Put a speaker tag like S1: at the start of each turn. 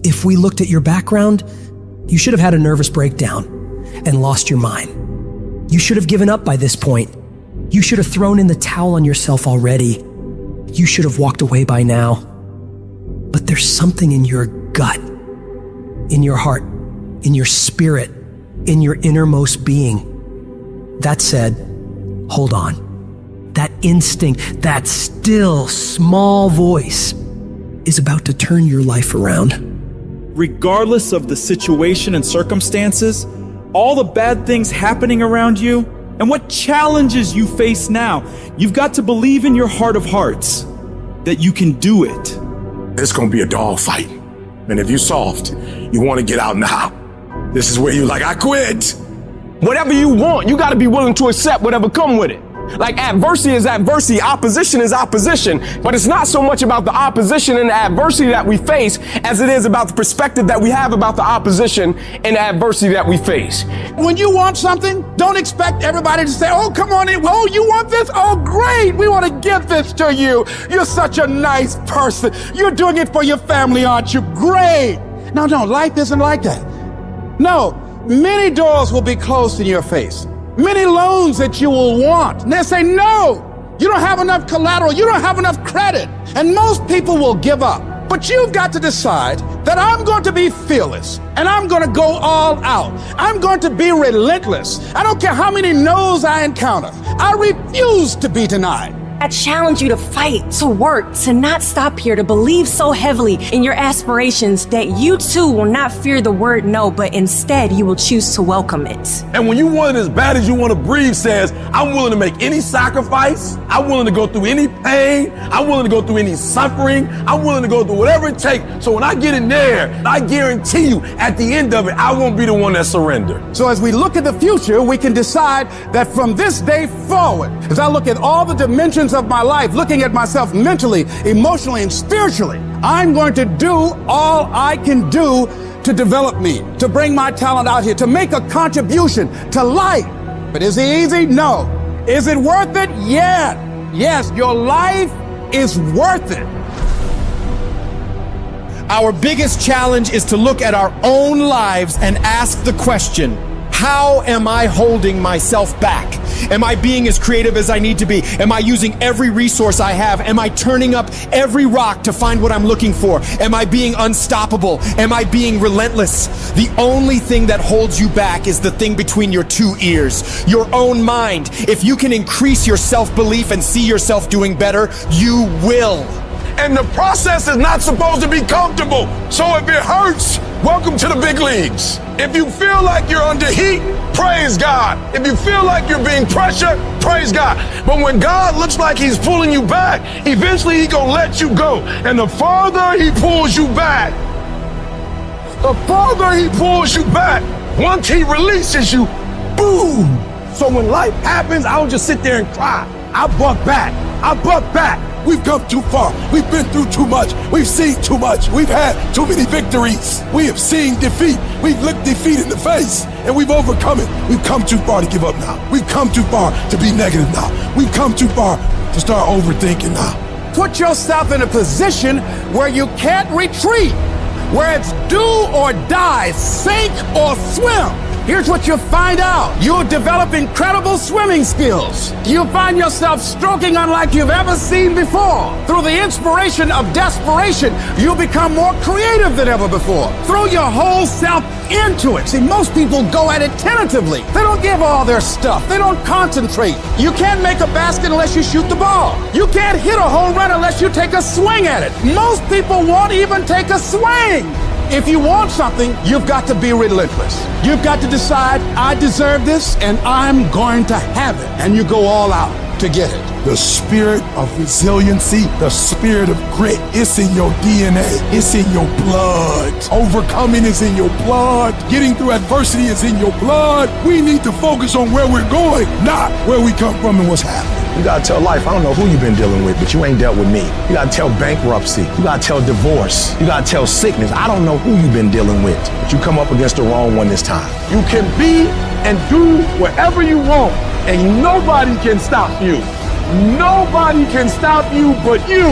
S1: If we looked at your background, you should have had a nervous breakdown and lost your mind. You should have given up by this point. You should have thrown in the towel on yourself already. You should have walked away by now. But there's something in your gut, in your heart, in your spirit, in your innermost being that said, hold on. That instinct, that still small voice is about to turn your life around.
S2: Regardless of the situation and circumstances, all the bad things happening around you, and what challenges you face now, you've got to believe in your heart of hearts that you can do it.
S3: It's gonna be a dog fight. And if you're soft, you wanna get out now. This is where you're like, I quit.
S4: Whatever you want, you gotta be willing to accept whatever come with it. Like adversity is adversity, opposition is opposition, but it's not so much about the opposition and the adversity that we face as it is about the perspective that we have about the opposition and the adversity that we face.
S5: When you want something, don't expect everybody to say, oh, come on in. Oh, you want this? Oh, great. We want to give this to you. You're such a nice person. You're doing it for your family, aren't you? Great. No, life isn't like that. No, many doors will be closed in your face. Many loans that you will want. And they'll say, no, you don't have enough collateral. You don't have enough credit. And most people will give up. But you've got to decide that I'm going to be fearless and I'm going to go all out. I'm going to be relentless. I don't care how many no's I encounter. I refuse to be denied.
S6: I challenge you to fight, to work, to not stop here, to believe so heavily in your aspirations that you too will not fear the word no, but instead you will choose to welcome it.
S4: And when you want it as bad as you want to breathe says, I'm willing to make any sacrifice. I'm willing to go through any pain. I'm willing to go through any suffering. I'm willing to go through whatever it takes. So when I get in there, I guarantee you at the end of it, I won't be the one that surrendered.
S5: So as we look at the future, we can decide that from this day forward, as I look at all the dimensions of my life, looking at myself mentally, emotionally, and spiritually, I'm going to do all I can do to develop me, to bring my talent out here, to make a contribution to life. But is it easy? No. Is it worth it? Yeah. Yes, your life is worth it.
S7: Our biggest challenge is to look at our own lives and ask the question, how am I holding myself back? Am I being as creative as I need to be? Am I using every resource I have? Am I turning up every rock to find what I'm looking for? Am I being unstoppable? Am I being relentless? The only thing that holds you back is the thing between your two ears, your own mind. If you can increase your self-belief and see yourself doing better, you will.
S3: And the process is not supposed to be comfortable. So if it hurts, welcome to the big leagues. If you feel like you're under heat, praise God. If you feel like you're being pressured, praise God. But when God looks like he's pulling you back, eventually he's gonna let you go. And the farther he pulls you back, once he releases you, boom.
S4: So when life happens, I don't just sit there and cry. I buck back.
S3: We've come too far. We've been through too much. We've seen too much. We've had too many victories. We have seen defeat. We've looked defeat in the face and we've overcome it. We've come too far to give up now. We've come too far to be negative now. We've come too far to start overthinking now.
S5: Put yourself in a position where you can't retreat, where it's do or die, sink or swim. Here's what you'll find out. You'll develop incredible swimming skills. You'll find yourself stroking unlike you've ever seen before. Through the inspiration of desperation, you'll become more creative than ever before. Throw your whole self into it. See, most people go at it tentatively. They don't give all their stuff. They don't concentrate. You can't make a basket unless you shoot the ball. You can't hit a home run unless you take a swing at it. Most people won't even take a swing. If you want something, you've got to be relentless. You've got to decide, I deserve this and I'm going to have it. And you go all out to get it.
S3: The spirit of resiliency, the spirit of grit, it's in your DNA. It's in your blood. Overcoming is in your blood. Getting through adversity is in your blood. We need to focus on where we're going, not where we come from and what's happening.
S8: You gotta tell life, I don't know who you've been dealing with, but you ain't dealt with me. You gotta tell bankruptcy. You gotta tell divorce. You gotta tell sickness. I don't know who you've been dealing with, but you come up against the wrong one this time.
S4: You can be and do whatever you want, and nobody can stop you. Nobody can stop you but you.